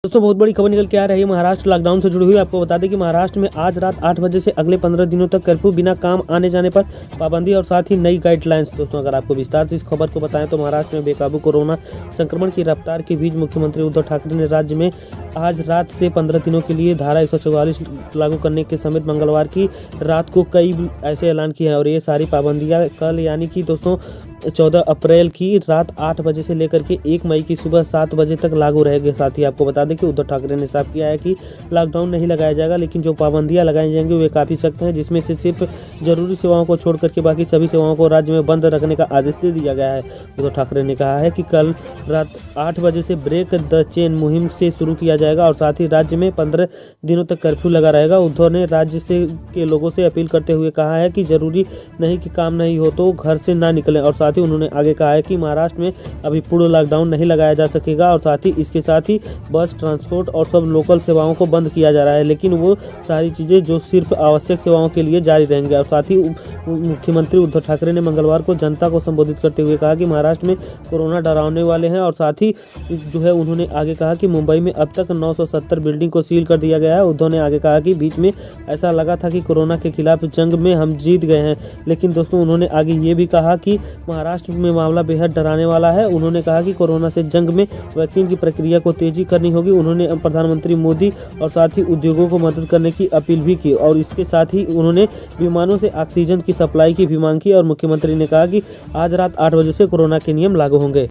दोस्तों बहुत बड़ी खबर निकल के आ रही है महाराष्ट्र लॉकडाउन से जुड़ी हुई। आपको बता दें कि महाराष्ट्र में आज रात 8 बजे से अगले 15 दिनों तक कर्फ्यू, बिना काम आने जाने पर पाबंदी और साथ ही नई गाइडलाइंस। दोस्तों अगर आपको विस्तार से इस खबर को बताएं तो महाराष्ट्र में बेकाबू कोरोना संक्रमण की रफ्तार के बीच मुख्यमंत्री उद्धव ठाकरे ने राज्य में आज रात से 15 दिनों के लिए धारा 144 लागू करने के समेत मंगलवार की रात को कई ऐसे ऐलान किए हैं। और ये सारी पाबंदियाँ कल यानी कि दोस्तों 14 अप्रैल की रात 8 बजे से लेकर के 1 मई की सुबह 7 बजे तक लागू रहेंगे। साथ ही आपको बता दें कि उद्धव ठाकरे ने साफ किया है कि लॉकडाउन नहीं लगाया जाएगा, लेकिन जो पाबंदियां लगाई जाएंगी वे काफ़ी सख्त हैं, जिसमें से सिर्फ जरूरी सेवाओं को छोड़ करके बाकी सभी सेवाओं को राज्य में बंद रखने का आदेश दे दिया गया है। उद्धव ठाकरे ने कहा है कि कल रात 8 बजे से ब्रेक द चेन मुहिम से शुरू किया जाएगा और साथ ही राज्य में 15 दिनों तक कर्फ्यू लगा रहेगा। उद्धव ने राज्य से के लोगों से अपील करते हुए कहा है कि जरूरी नहीं कि काम नहीं हो तो घर से ना निकलें। और साथ ही उन्होंने आगे कहा है कि महाराष्ट्र में अभी पूर्ण लॉकडाउन नहीं लगाया जा सकेगा और साथ ही इसके साथ ही बस, ट्रांसपोर्ट और सब लोकल सेवाओं को बंद किया जा रहा है, लेकिन वो सारी चीज़ें जो सिर्फ आवश्यक सेवाओं के लिए जारी रहेंगे। और साथ ही मुख्यमंत्री उद्धव ठाकरे ने मंगलवार को जनता को संबोधित करते हुए कहा कि महाराष्ट्र में कोरोना डरावने वाले हैं। और साथ ही जो है उन्होंने आगे कहा कि मुंबई में अब तक 970 बिल्डिंग को सील कर दिया गया है। उद्धव ने आगे कहा कि बीच में ऐसा लगा था कि कोरोना के खिलाफ जंग में हम जीत गए हैं, लेकिन दोस्तों उन्होंने आगे ये भी कहा कि महाराष्ट्र में मामला बेहद डराने वाला है। उन्होंने कहा कि कोरोना से जंग में वैक्सीन की प्रक्रिया को तेजी करनी होगी। उन्होंने प्रधानमंत्री मोदी और साथ ही उद्योगों को मदद करने की अपील भी की और इसके साथ ही उन्होंने विमानों से ऑक्सीजन की सप्लाई की भी मांग की। और मुख्यमंत्री ने कहा कि आज रात 8 बजे से कोरोना के नियम लागू होंगे।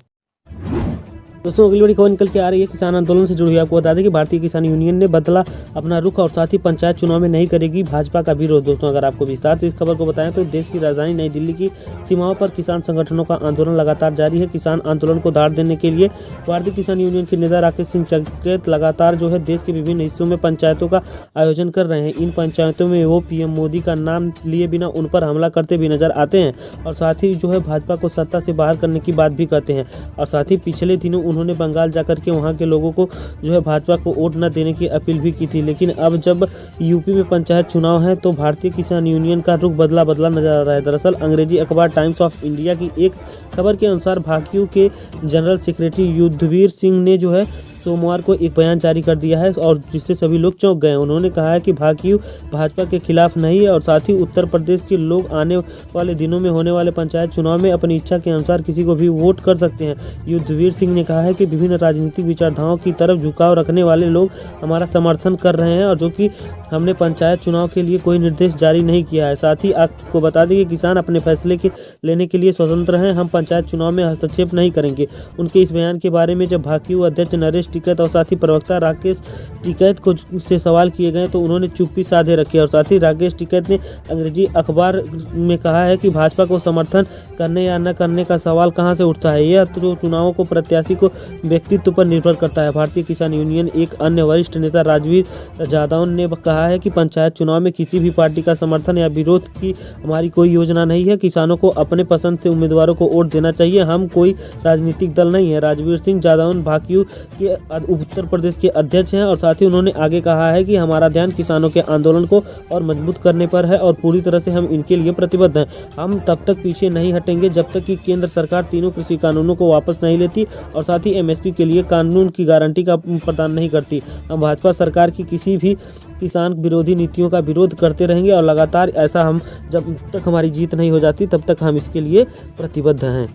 दोस्तों अगली बड़ी खबर निकल के आ रही है किसान आंदोलन से जुड़ी हुई। आपको बता दें कि भारतीय किसान यूनियन ने बदला अपना रुख और साथ ही पंचायत चुनाव में नहीं करेगी भाजपा का विरोध। दोस्तों अगर आपको विस्तार से इस खबर को बताएं तो देश की राजधानी नई दिल्ली की सीमाओं पर किसान संगठनों का आंदोलन लगातार जारी है। किसान आंदोलन को दाद देने के लिए भारतीय किसान यूनियन के नेता राकेश सिंह टिकैत लगातार जो है देश के विभिन्न हिस्सों में पंचायतों का आयोजन कर रहे हैं। इन पंचायतों में वो पीएम मोदी का नाम लिए बिना उन पर हमला करते भी नजर आते हैं और साथ ही जो है भाजपा को सत्ता से बाहर करने की बात भी कहते हैं। और साथ ही पिछले दिनों उन्होंने बंगाल जाकर के वहां के लोगों को जो है भाजपा को वोट न देने की अपील भी की थी, लेकिन अब जब यूपी में पंचायत चुनाव है तो भारतीय किसान यूनियन का रुख बदला नजर आ रहा है। दरअसल अंग्रेजी अखबार टाइम्स ऑफ इंडिया की एक खबर के अनुसार भाकियू के जनरल सेक्रेटरी युद्धवीर सिंह ने जो है सोमवार को एक बयान जारी कर दिया है और जिससे सभी लोग चौंक गए। उन्होंने कहा है कि भाकियू भाजपा के खिलाफ नहीं है और साथ ही उत्तर प्रदेश के लोग आने वाले दिनों में होने वाले पंचायत चुनाव में अपनी इच्छा के अनुसार किसी को भी वोट कर सकते हैं। युद्धवीर सिंह ने कहा है कि विभिन्न राजनीतिक विचारधाराओं की तरफ झुकाव रखने वाले लोग हमारा समर्थन कर रहे हैं और जो कि हमने पंचायत चुनाव के लिए कोई निर्देश जारी नहीं किया है। साथ ही आपको बता दें कि किसान अपने फैसले के लेने के लिए स्वतंत्र हैं, हम पंचायत चुनाव में हस्तक्षेप नहीं करेंगे। उनके इस बयान के बारे में जब भाकियू अध्यक्ष नरेश टिकैत और साथ ही प्रवक्ता राकेश टिकैत को से सवाल किए गए तो उन्होंने चुप्पी साधे रखी। और साथ ही राकेश टिकैत ने अंग्रेजी अखबार में कहा है कि भाजपा को समर्थन करने या न करने का सवाल कहां से उठता है, यह तो चुनावों को प्रत्याशी को व्यक्तित्व पर निर्भर करता है। भारतीय किसान यूनियन एक अन्य वरिष्ठ नेता राजवीर जादव ने कहा है कि पंचायत चुनाव में किसी भी पार्टी का समर्थन या विरोध की हमारी कोई योजना नहीं है। किसानों को अपने पसंद से उम्मीदवारों को वोट देना चाहिए, हम कोई राजनीतिक दल नहीं है। राजवीर सिंह जादव भाकियू के उत्तर प्रदेश के अध्यक्ष हैं और साथ ही उन्होंने आगे कहा है कि हमारा ध्यान किसानों के आंदोलन को और मजबूत करने पर है और पूरी तरह से हम इनके लिए प्रतिबद्ध हैं। हम तब तक पीछे नहीं हटेंगे जब तक कि केंद्र सरकार तीनों कृषि कानूनों को वापस नहीं लेती और साथ ही एमएसपी के लिए कानून की गारंटी का प्रदान नहीं करती। हम भाजपा सरकार की किसी भी किसान विरोधी नीतियों का विरोध करते रहेंगे और लगातार ऐसा हम जब तक हमारी जीत नहीं हो जाती तब तक हम इसके लिए प्रतिबद्ध हैं।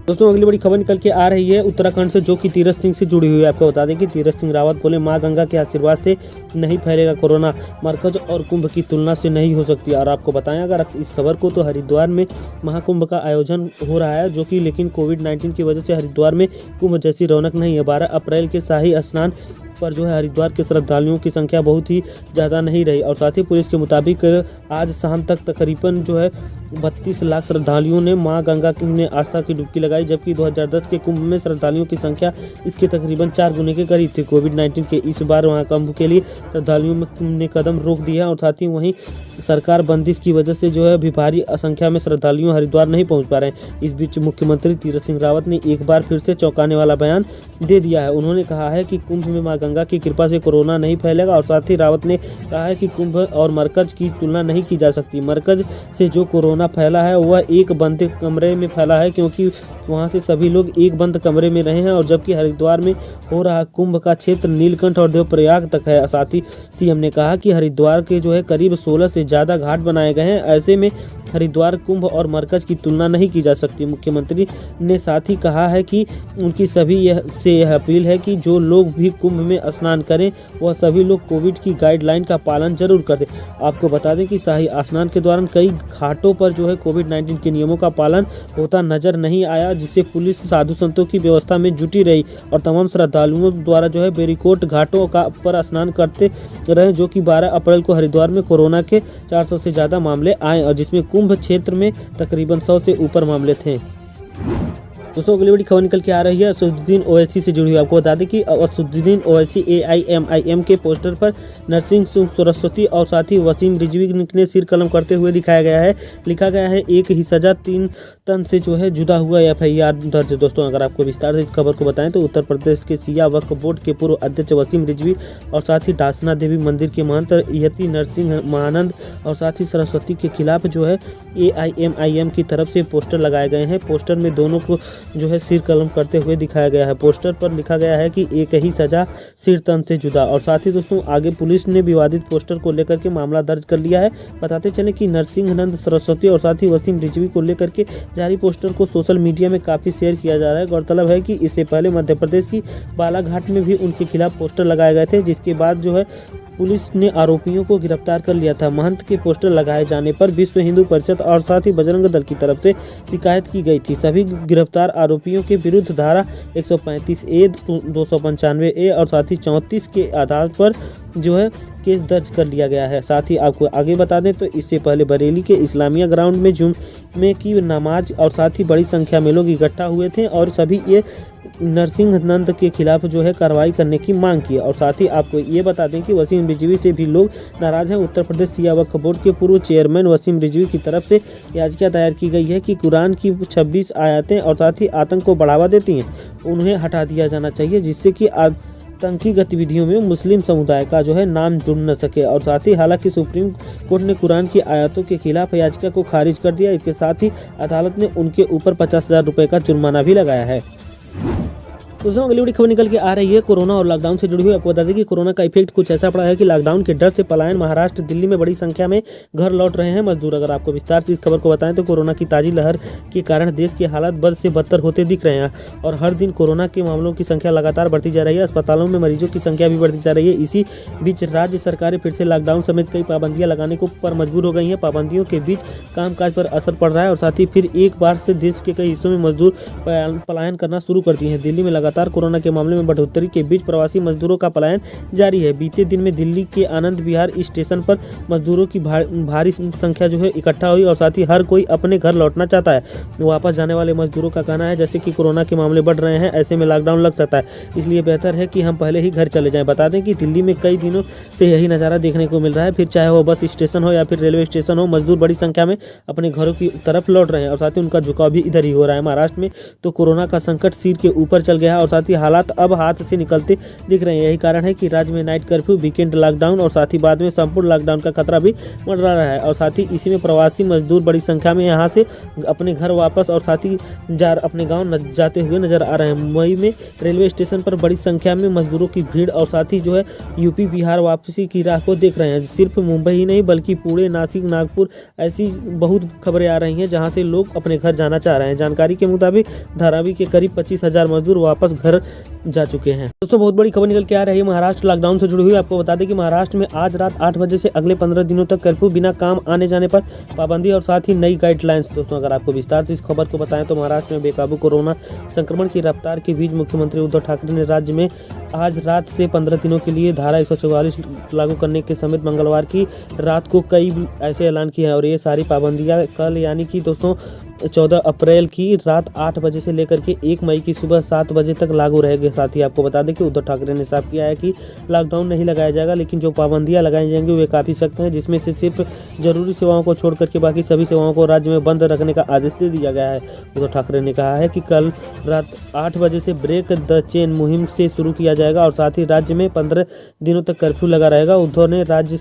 दोस्तों अगली बड़ी खबर निकल के आ रही है उत्तराखंड से जो कि तीरथ सिंह से जुड़ी हुई है। आपको बता दें कि तीरथ सिंह रावत बोले मां गंगा के आशीर्वाद से नहीं फैलेगा कोरोना, मरकज और कुंभ की तुलना से नहीं हो सकती। और आपको बताएं अगर इस खबर को तो हरिद्वार में महाकुंभ का आयोजन हो रहा है जो कि लेकिन कोविड-19 की वजह से हरिद्वार में कुंभ जैसी रौनक नहीं है। 12 अप्रैल के शाही स्नान पर जो है हरिद्वार के श्रद्धालुओं की संख्या बहुत ही ज़्यादा नहीं रही और साथ ही पुलिस के मुताबिक आज शाम तक तकरीबन जो है 32 लाख श्रद्धालुओं ने मां गंगा में आस्था की डुबकी लगाई, जबकि 2010 के कुंभ में श्रद्धालुओं की संख्या इसके तकरीबन 4 गुने के करीब थी। कोविड-19 के इस बार वहाँ कुंभ के लिए श्रद्धालुओं ने कदम रोक दिया और साथ ही वहीं सरकार बंदिश की वजह से जो है अभी भारी संख्या में श्रद्धालुओं हरिद्वार नहीं पहुँच पा रहे हैं। इस बीच मुख्यमंत्री तीरथ सिंह रावत ने एक बार फिर से चौंकाने वाला बयान दे दिया है। उन्होंने कहा है कि कुंभ में मां गंगा की कृपा से कोरोना नहीं फैलेगा। और साथ ही रावत ने कहा है कि कुंभ और मरकज की तुलना नहीं की जा सकती। मरकज से जो कोरोना फैला है वह एक बंद कमरे में फैला है, क्योंकि वहां से सभी लोग एक बंद कमरे में रहे हैं। और जबकि हरिद्वार में हो रहा कुंभ का क्षेत्र नीलकंठ और देवप्रयाग तक है। साथ ही सीएम ने कहा कि हरिद्वार के जो है करीब 16 से ज़्यादा घाट बनाए गए हैं। ऐसे में हरिद्वार, कुंभ और मरकज की तुलना नहीं की जा सकती। मुख्यमंत्री ने साथ ही कहा है कि उनकी सभी यह अपील है कि जो लोग भी कुंभ में स्नान करें वह सभी लोग कोविड की गाइडलाइन का पालन जरूर करें। आपको बता दें कि शाही स्नान के दौरान कई घाटों पर जो है कोविड-19 के नियमों का पालन होता नजर नहीं आया, जिससे पुलिस साधु संतों की व्यवस्था में जुटी रही और तमाम श्रद्धालुओं द्वारा जो है बेरीकोट घाटों पर स्नान करते रहे। जो कि 12 अप्रैल को हरिद्वार में कोरोना के 400 से ज़्यादा मामले आए और जिसमें कुंभ क्षेत्र में तकरीबन 100 से ऊपर मामले थे। दोस्तों अगली बड़ी खबर निकल के आ रही है असदुद्दीन ओवैसी से जुड़ी हुई। आपको बता दें कि असदुद्दीन ओवैसी AIMIM के पोस्टर पर नरसिंह सरस्वती और साथ ही वसीम रिजवी ने सिर कलम करते हुए दिखाया गया है। लिखा गया है एक ही सजा 3 तन से जो है जुदा हुआ FIR दर्ज। दोस्तों अगर आपको विस्तार से इस खबर को बताएं तो उत्तर प्रदेश के सिया वक्फ बोर्ड के पूर्व अध्यक्ष वसीम रिजवी और साथ ही डासना देवी मंदिर के महंत यति नरसिंह महानंद और साथ ही सरस्वती के खिलाफ जो है AIMIM की तरफ से पोस्टर लगाए गए हैं। पोस्टर में दोनों को जो है सिर कलम करते हुए दिखाया गया है। पोस्टर पर लिखा गया है कि एक ही सजा सिर तन से जुदा। और साथ ही दोस्तों आगे पुलिस ने विवादित पोस्टर को लेकर के मामला दर्ज कर लिया है। बताते चले कि नरसिंह नंद सरस्वती और साथ ही वसीम रिजवी को लेकर के जारी पोस्टर को सोशल मीडिया में काफ़ी शेयर किया जा रहा है। गौरतलब है कि इससे पहले मध्य प्रदेश की बालाघाट में भी उनके खिलाफ पोस्टर लगाए गए थे, जिसके बाद जो है पुलिस ने आरोपियों को गिरफ्तार कर लिया था। महंत के पोस्टर लगाए जाने पर विश्व हिंदू परिषद और साथ ही बजरंग दल की तरफ से शिकायत की गई थी। सभी गिरफ्तार आरोपियों के विरुद्ध धारा 135A, 295A और साथ ही 34 के आधार पर जो है केस दर्ज कर लिया गया है। साथ ही आपको आगे बता दें तो इससे पहले बरेली के इस्लामिया ग्राउंड में जुम्मे की नमाज और साथ ही बड़ी संख्या में लोग इकट्ठा हुए थे और सभी ये नरसिंह नंद के खिलाफ जो है कार्रवाई करने की मांग की। और साथ ही आपको ये बता दें कि वसीम रिजवी से भी लोग नाराज हैं। उत्तर प्रदेश सिया वक्फ बोर्ड के पूर्व चेयरमैन वसीम रिजवी की तरफ से याचिका दायर की गई है कि कुरान की 26 आयतें और साथ ही आतंक को बढ़ावा देती हैं, उन्हें हटा दिया जाना चाहिए, जिससे कि आतंकी गतिविधियों में मुस्लिम समुदाय का जो है नाम जुड़ न सके। और साथ ही हालांकि सुप्रीम कोर्ट ने कुरान की आयतों के खिलाफ याचिका को खारिज कर दिया। इसके साथ ही अदालत ने उनके ऊपर 50,000 रुपये का जुर्माना भी लगाया है। दोस्तों अगली बड़ी खबर निकल के आ रही है कोरोना और लॉकडाउन से जुड़ी हुई। आपको बता दें कि कोरोना का इफेक्ट कुछ ऐसा पड़ा है कि लॉकडाउन के डर से पलायन महाराष्ट्र, दिल्ली में बड़ी संख्या में घर लौट रहे हैं मजदूर। अगर आपको विस्तार से इस खबर को बताएं तो कोरोना की ताजी लहर के कारण देश के हालात बद से बदतर होते दिख रहे हैं और हर दिन कोरोना के मामलों की संख्या लगातार बढ़ती जा रही है। अस्पतालों में मरीजों की संख्या भी बढ़ती जा रही है। इसी बीच राज्य सरकारें फिर से लॉकडाउन समेत कई पाबंदियां लगाने को पर मजबूर हो गई हैं। पाबंदियों के बीच कामकाज पर असर पड़ रहा है और साथ ही फिर एक बार से देश के कई हिस्सों में मजदूर पलायन करना शुरू कर दिए हैं। दिल्ली में लगातार कोरोना के मामले में बढ़ोतरी के बीच प्रवासी मजदूरों का पलायन जारी है। बीते दिन में दिल्ली के आनंद विहार स्टेशन पर मजदूरों की भारी संख्या जो है इकट्ठा हुई और साथ ही हर कोई अपने घर लौटना चाहता है। वापस जाने वाले मजदूरों का कहना है जैसे कि कोरोना के मामले बढ़ रहे हैं, ऐसे में लॉकडाउन लग सकता है, इसलिए बेहतर है कि हम पहले ही घर चले जाएं। बता दें कि दिल्ली में कई दिनों से यही नज़ारा देखने को मिल रहा है। फिर चाहे वो बस स्टेशन हो या फिर रेलवे स्टेशन हो, मजदूर बड़ी संख्या में अपने घरों की तरफ लौट रहे हैं और साथ ही उनका झुकाव भी इधर ही हो रहा है। महाराष्ट्र में तो कोरोना का संकट सिर के ऊपर चल गया है और साथ ही हालात अब हाथ से निकलते दिख रहे हैं। यही कारण है कि राज्य में नाइट कर्फ्यू, वीकेंड लॉकडाउन और साथ ही बाद में संपूर्ण लॉकडाउन का खतरा भी मंडरा रहा है। और साथ ही इसी में प्रवासी मजदूर बड़ी संख्या में यहां से अपने घर वापस और साथ ही अपने गांव जाते हुए नजर आ रहे हैं। मई में रेलवे स्टेशन पर बड़ी संख्या में मजदूरों की भीड़ और साथ ही जो है यूपी बिहार वापसी की राह को देख रहे हैं। सिर्फ मुंबई ही नहीं बल्कि पुणे, नासिक, नागपुर ऐसी बहुत खबरें आ रही हैं जहां से लोग अपने घर जाना चाह रहे हैं। जानकारी के मुताबिक धारावी के करीब 25,000 मजदूर वापस घर जा चुके हैं। दोस्तों बहुत बड़ी खबर निकल के आ रही है महाराष्ट्र लॉकडाउन से जुड़ी हुई। आपको बता दें कि महाराष्ट्र में आज रात 8 बजे से अगले 15 दिनों तक कर्फ्यू, बिना काम आने जाने पर पाबंदी और साथ ही नई गाइडलाइंस। दोस्तों अगर आपको विस्तार से इस खबर को बताएं तो महाराष्ट्र में बेकाबू कोरोना संक्रमण की रफ्तार के बीच मुख्यमंत्री उद्धव ठाकरे ने राज्य में आज रात से 15 दिनों के लिए धारा 144 लागू करने के समेत मंगलवार की रात को कई ऐसे ऐलान किए हैं और ये सारी पाबंदियां कल यानी कि दोस्तों 14 अप्रैल की रात 8 बजे से लेकर के 1 मई की सुबह 7 बजे तक लागू रहेगा। साथ ही आपको बता दें कि उद्धव ठाकरे ने साफ किया है कि लॉकडाउन नहीं लगाया जाएगा, लेकिन जो पाबंदियां लगाई जाएंगी वे काफ़ी सख्त हैं, जिसमें से सिर्फ जरूरी सेवाओं को छोड़ करके बाकी सभी सेवाओं को राज्य में बंद रखने का आदेश दे दिया गया है। उद्धव ठाकरे ने कहा है कि कल रात 8 बजे से ब्रेक द चेन मुहिम से शुरू किया जाएगा और साथ ही राज्य में 15 दिनों तक कर्फ्यू लगा रहेगा। उद्धव ने राज्य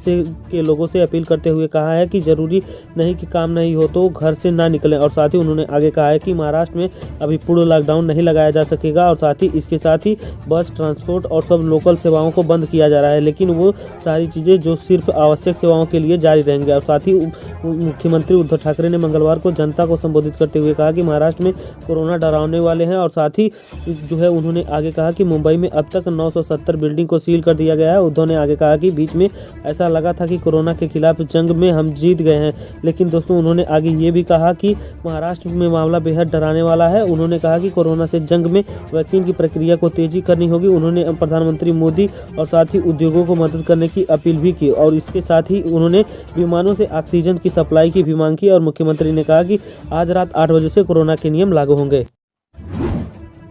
के लोगों से अपील करते हुए कहा है कि जरूरी नहीं कि काम नहीं हो तो घर से ना निकलें और साथ ही उन्होंने आगे कहा है कि महाराष्ट्र में अभी पूर्ण लॉकडाउन नहीं लगाया जा सकेगा और साथ ही इसके साथ ही बस ट्रांसपोर्ट और सब लोकल सेवाओं को बंद किया जा रहा है, लेकिन वो सारी चीज़ें जो सिर्फ आवश्यक सेवाओं के लिए जारी रहेंगे। और साथ ही मुख्यमंत्री उद्धव ठाकरे ने मंगलवार को जनता को संबोधित करते हुए कहा कि महाराष्ट्र में कोरोना डरावने वाले हैं और साथ ही जो है उन्होंने आगे कहा कि मुंबई में अब तक 970 बिल्डिंग को सील कर दिया गया है। उद्धव ने आगे कहा कि बीच में ऐसा लगा था कि कोरोना के खिलाफ जंग में हम जीत गए हैं, लेकिन दोस्तों उन्होंने आगे ये भी कहा कि महाराष्ट्र में मामला बेहद डराने वाला है। उन्होंने कहा कि कोरोना से जंग में वैक्सीन की प्रक्रिया को तेजी करनी होगी। उन्होंने प्रधानमंत्री मोदी और साथ ही उद्योगों को मदद करने की अपील भी की और इसके साथ ही उन्होंने विमानों से ऑक्सीजन की सप्लाई की भी मांग की और मुख्यमंत्री ने कहा कि आज रात 8 बजे से कोरोना के नियम लागू होंगे।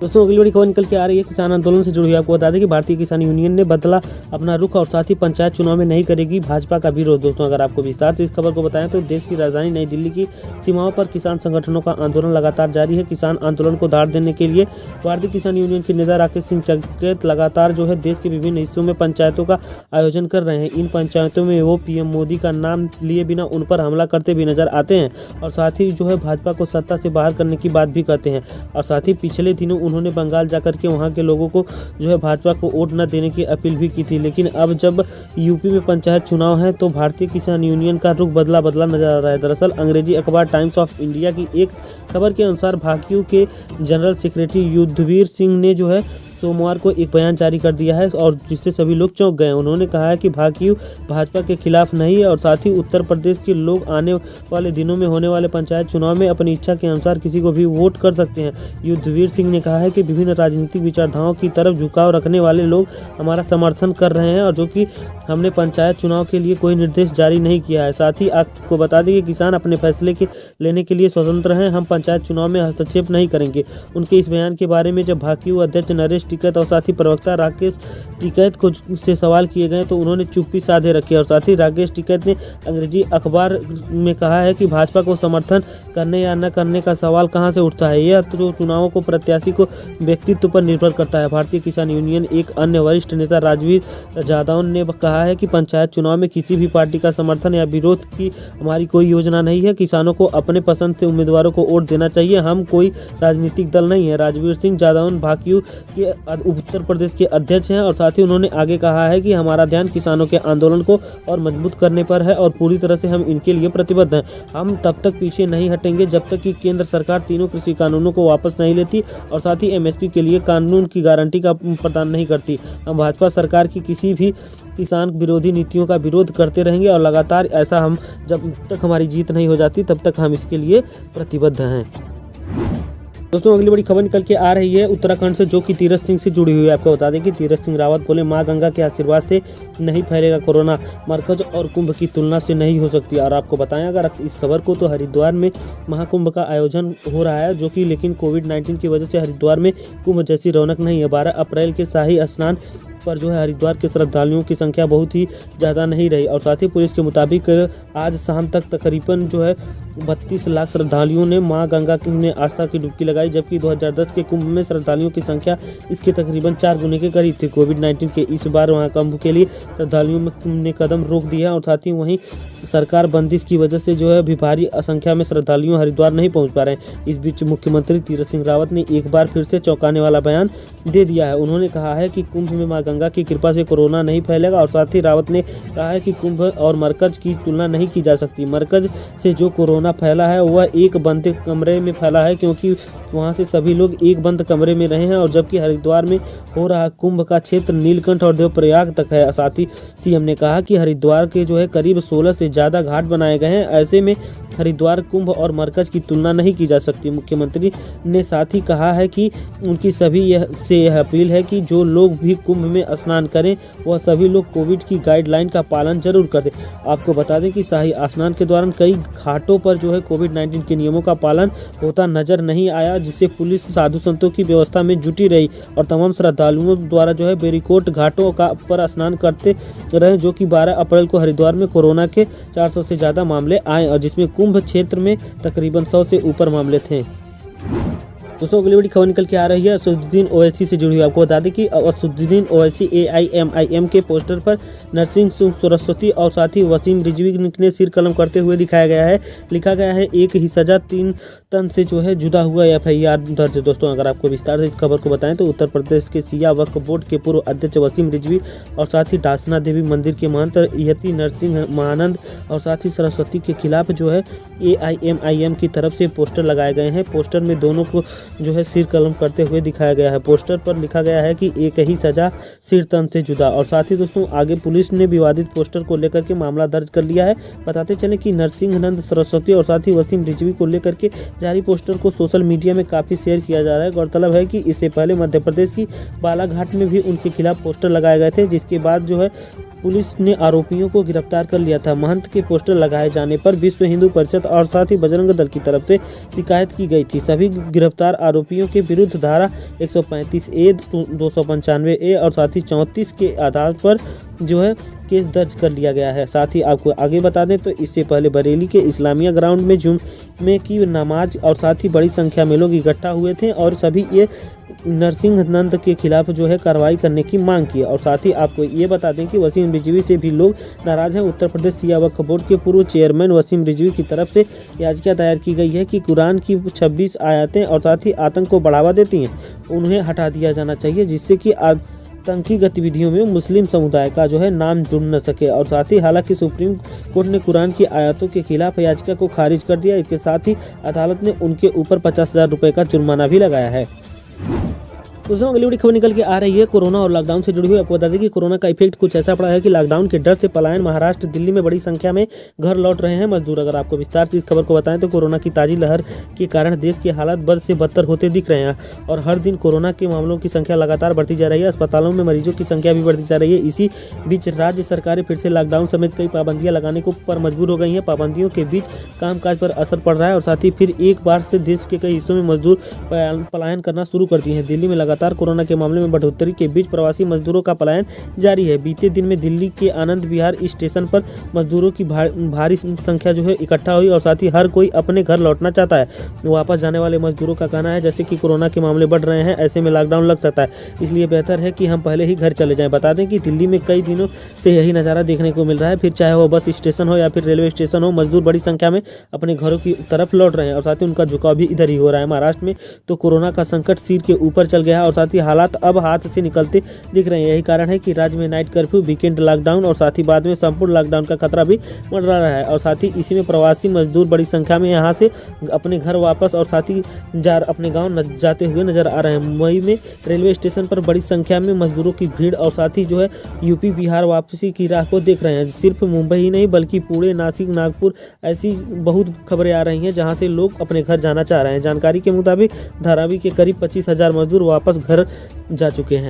दोस्तों अगली बड़ी खबर निकल के आ रही है किसान आंदोलन से जुड़ी हुई। आपको बता दें कि भारतीय किसान यूनियन ने बदला अपना रुख और साथ ही पंचायत चुनाव में नहीं करेगी भाजपा का विरोध। दोस्तों अगर आपको विस्तार से इस खबर को बताएं तो देश की राजधानी नई दिल्ली की सीमाओं पर किसान संगठनों का आंदोलन लगातार जारी है। किसान आंदोलन को दाद देने के लिए भारतीय किसान यूनियन के नेता राकेश सिंह टिकैत लगातार जो है देश के विभिन्न हिस्सों में पंचायतों का आयोजन कर रहे हैं। इन पंचायतों में वो पीएम मोदी का नाम लिए बिना उन पर हमला करते भी नजर आते हैं और साथ ही जो है भाजपा को सत्ता से बाहर करने की बात भी कहते हैं। और साथ ही पिछले दिनों उन्होंने बंगाल जाकर के वहां के लोगों को जो है भाजपा को वोट न देने की अपील भी की थी, लेकिन अब जब यूपी में पंचायत चुनाव है तो भारतीय किसान यूनियन का रुख बदला नजर आ रहा है। दरअसल अंग्रेजी अखबार टाइम्स ऑफ इंडिया की एक खबर के अनुसार भाकियू के जनरल सेक्रेटरी युद्धवीर सिंह ने जो है सोमवार को एक बयान जारी कर दिया है और जिससे सभी लोग चौंक गए। उन्होंने कहा है कि भाकियू भाजपा के खिलाफ नहीं है और साथ ही उत्तर प्रदेश के लोग आने वाले दिनों में होने वाले पंचायत चुनाव में अपनी इच्छा के अनुसार किसी को भी वोट कर सकते हैं। युद्धवीर सिंह ने कहा है कि विभिन्न राजनीतिक विचारधाराओं की तरफ झुकाव रखने वाले लोग हमारा समर्थन कर रहे हैं और जो कि हमने पंचायत चुनाव के लिए कोई निर्देश जारी नहीं किया है। साथ ही आपको बता दें कि किसान अपने फैसले लेने के लिए स्वतंत्र हैं, हम पंचायत चुनाव में हस्तक्षेप नहीं करेंगे। उनके इस बयान के बारे में जब भाकियू अध्यक्ष नरेश टिकैत और साथ ही प्रवक्ता राकेश टिकैत को से सवाल किए गए तो उन्होंने चुप्पी साधे रखी और साथ ही राकेश टिकैत ने अंग्रेजी अखबार में कहा है कि भाजपा को समर्थन करने या न करने का सवाल कहां से उठता है, यह तो चुनावों को प्रत्याशी को व्यक्तित्व पर निर्भर करता है। भारतीय किसान यूनियन एक अन्य वरिष्ठ नेता राजवीर जादव ने कहा है कि पंचायत चुनाव में किसी भी पार्टी का समर्थन या विरोध की हमारी कोई योजना नहीं है। किसानों को अपने पसंद से उम्मीदवारों को वोट देना चाहिए, हम कोई राजनीतिक दल नहीं है। राजवीर सिंह जादव भाकियू के उत्तर प्रदेश के अध्यक्ष हैं और साथ ही उन्होंने आगे कहा है कि हमारा ध्यान किसानों के आंदोलन को और मजबूत करने पर है और पूरी तरह से हम इनके लिए प्रतिबद्ध हैं। हम तब तक पीछे नहीं हटेंगे जब तक कि केंद्र सरकार तीनों कृषि कानूनों को वापस नहीं लेती और साथ ही एमएसपी के लिए कानून की गारंटी का प्रदान नहीं करती। हम भाजपा सरकार की किसी भी किसान विरोधी नीतियों का विरोध करते रहेंगे और लगातार ऐसा हम जब तक हमारी जीत नहीं हो जाती तब तक हम इसके लिए प्रतिबद्ध हैं। दोस्तों अगली बड़ी खबर निकल के आ रही है उत्तराखंड से जो कि तीरथ सिंह से जुड़ी हुई है। आपको बता दें कि तीरथ सिंह रावत बोले मां गंगा के आशीर्वाद से नहीं फैलेगा कोरोना, मरकज और कुंभ की तुलना से नहीं हो सकती। और आपको बताएं अगर इस खबर को तो हरिद्वार में महाकुंभ का आयोजन हो रहा है जो कि लेकिन कोविड-19 की वजह से हरिद्वार में कुंभ जैसी रौनक नहीं है। 12 अप्रैल के शाही स्नान पर जो है हरिद्वार के श्रद्धालुओं की संख्या बहुत ही ज़्यादा नहीं रही और साथ ही पुलिस के मुताबिक आज शाम तक तकरीबन जो है 32 लाख श्रद्धालुओं ने मां गंगा में आस्था की डुबकी लगाई, जबकि 2010 के कुंभ में श्रद्धालुओं की संख्या इसके तकरीबन 4 गुने के करीब थी। कोविड-19 के इस बार वहाँ कुंभ के लिए श्रद्धालुओं ने कदम रोक दिया और साथ ही वहीं सरकार बंदिश की वजह से जो है अभी भारी संख्या में श्रद्धालुओं हरिद्वार नहीं पहुँच पा रहे हैं। इस बीच मुख्यमंत्री तीरथ सिंह रावत ने एक बार फिर से चौंकाने वाला बयान दे दिया है। उन्होंने कहा है कि कुंभ में मां गंगा की कृपा से कोरोना नहीं फैलेगा और साथ ही रावत ने कहा है कि कुंभ और मरकज की तुलना नहीं की जा सकती। मरकज से जो कोरोना फैला है वह एक बंद कमरे में फैला है क्योंकि वहां से सभी लोग एक बंद कमरे में रहे हैं और जबकि हरिद्वार में हो रहा कुंभ का क्षेत्र नीलकंठ और देवप्रयाग तक है। साथ ही सीएम ने कहा कि हरिद्वार के जो है करीब 16 से ज़्यादा घाट बनाए गए हैं, ऐसे में हरिद्वार कुंभ और मरकज की तुलना नहीं की जा सकती। मुख्यमंत्री ने साथ ही कहा है कि उनकी सभी यह अपील है कि जो लोग भी कुंभ में स्नान करें वह सभी लोग कोविड की गाइडलाइन का पालन जरूर करें। आपको बता दें कि शाही स्नान के दौरान कई घाटों पर जो है कोविड-19 के नियमों का पालन होता नजर नहीं आया, जिससे पुलिस साधु संतों की व्यवस्था में जुटी रही और तमाम श्रद्धालुओं द्वारा जो है बेरीकोट घाटों पर स्नान करते रहे, जो कि 12 अप्रैल को हरिद्वार में कोरोना के 400 से ज़्यादा मामले आए और जिसमें कुंभ क्षेत्र में तकरीबन 100 से ऊपर मामले थे। दोस्तों अगली बड़ी खबर निकल के आ रही है असदुद्दीन ओवैसी से जुड़ी हुई। आपको बता दें कि असदुद्दीन ओवैसी AIMIM के पोस्टर पर नरसिंह सरस्वती और साथ ही वसीम रिजवी ने सिर कलम करते हुए दिखाया गया है। लिखा गया है एक ही सजा 3 तन से जो है जुदा हुआ FIR दर्ज। दोस्तों अगर आपको विस्तार से इस खबर को बताएं तो उत्तर प्रदेश के सिया वक्फ बोर्ड के पूर्व अध्यक्ष वसीम रिजवी और साथ ही डासना देवी मंदिर के महंत यति नरसिंह महानंद और साथ ही सरस्वती के खिलाफ जो है AIMIM की तरफ से पोस्टर लगाए गए हैं। पोस्टर में दोनों को जो है सिर कलम करते हुए दिखाया गया है। पोस्टर पर लिखा गया है कि एक ही सजा सिर तन से जुदा। और साथ ही दोस्तों आगे पुलिस ने विवादित पोस्टर को लेकर के मामला दर्ज कर लिया है। बताते चले कि नरसिंह नंद सरस्वती और साथ ही वसीम रिजवी को लेकर के जारी पोस्टर को सोशल मीडिया में काफ़ी शेयर किया जा रहा है। गौरतलब है कि इससे पहले मध्य प्रदेश की बालाघाट में भी उनके खिलाफ पोस्टर लगाए गए थे, जिसके बाद जो है पुलिस ने आरोपियों को गिरफ्तार कर लिया था। महंत के पोस्टर लगाए जाने पर विश्व हिंदू परिषद और साथ ही बजरंग दल की तरफ से शिकायत की गई थी। सभी गिरफ्तार आरोपियों के विरुद्ध धारा 135A, 295A और साथ ही 34 के आधार पर जो है केस दर्ज कर लिया गया है। साथ ही आपको आगे बता दें तो इससे पहले बरेली के इस्लामिया ग्राउंड में जुम्मे की नमाज और साथ ही बड़ी संख्या में लोग इकट्ठा हुए थे और सभी ये नरसिंह नंद के खिलाफ जो है कार्रवाई करने की मांग की। और साथ ही आपको ये बता दें कि वसीम रिजवी से भी लोग नाराज हैं। उत्तर प्रदेश सिया वक्फ बोर्ड के पूर्व चेयरमैन वसीम रिजवी की तरफ से याचिका दायर की गई है कि कुरान की 26 आयतें और साथ ही आतंक को बढ़ावा देती हैं, उन्हें हटा दिया जाना चाहिए, जिससे कि आतंकी गतिविधियों में मुस्लिम समुदाय का जो है नाम जुड़ न सके। और साथ ही हालांकि सुप्रीम कोर्ट ने कुरान की आयतों के खिलाफ याचिका को खारिज कर दिया। इसके साथ ही अदालत ने उनके ऊपर 50,000 रुपये का जुर्माना भी लगाया है। दोस्तों अगली बड़ी खबर निकल के आ रही है कोरोना और लॉकडाउन से जुड़ी हुई। आपको बता दें कि कोरोना का इफेक्ट कुछ ऐसा पड़ा है कि लॉकडाउन के डर से पलायन महाराष्ट्र, दिल्ली में बड़ी संख्या में घर लौट रहे हैं मजदूर। अगर आपको विस्तार से इस खबर को बताएं तो कोरोना की ताजी लहर के कारण देश के हालात बद से बदतर होते दिख रहे हैं और हर दिन कोरोना के मामलों की संख्या लगातार बढ़ती जा रही है। अस्पतालों में मरीजों की संख्या भी बढ़ती जा रही है। इसी बीच राज्य सरकारें फिर से लॉकडाउन समेत कई पाबंदियां लगाने को पर मजबूर हो गई हैं। पाबंदियों के बीच कामकाज पर असर पड़ रहा है और साथ ही फिर एक बार से देश के कई हिस्सों में मजदूर पलायन करना शुरू कर दिए हैं। दिल्ली में लगातार कोरोना के मामले में बढ़ोतरी के बीच प्रवासी मजदूरों का पलायन जारी है। बीते दिन में दिल्ली के आनंद विहार स्टेशन पर मजदूरों की भारी संख्या जो है इकट्ठा हुई और साथ ही हर कोई अपने घर लौटना चाहता है। वापस जाने वाले मजदूरों का कहना है जैसे कि कोरोना के मामले बढ़ रहे हैं, ऐसे में लॉकडाउन लग सकता है, इसलिए बेहतर है कि हम पहले ही घर चले जाएं। बता दें कि दिल्ली में कई दिनों से यही नज़ारा देखने को मिल रहा है। फिर चाहे वो बस स्टेशन हो या फिर रेलवे स्टेशन हो, मजदूर बड़ी संख्या में अपने घरों की तरफ लौट रहे हैं और साथ ही उनका झुकाव भी इधर ही हो रहा है। महाराष्ट्र में तो कोरोना का संकट सिर के ऊपर चल गया है और साथ ही हालात अब हाथ से निकलते दिख रहे हैं। यही कारण है कि राज्य में नाइट कर्फ्यू, वीकेंड लॉकडाउन और साथ ही बाद में संपूर्ण लॉकडाउन का खतरा भी मंडरा रहा है। और साथ ही इसी में प्रवासी मजदूर बड़ी संख्या में यहां से अपने घर वापस और साथ ही अपने गांव जाते हुए नजर आ रहे हैं। मुंबई में रेलवे स्टेशन पर बड़ी संख्या में मजदूरों की भीड़ और साथ ही जो है यूपी बिहार वापसी की राह को देख रहे हैं। सिर्फ मुंबई ही नहीं बल्कि पुणे, नासिक, नागपुर ऐसी बहुत खबरें आ रही हैं जहां से लोग अपने घर जाना चाह रहे हैं। जानकारी के मुताबिक धारावी के करीब 25,000 मजदूर वापस घर जा चुके हैं।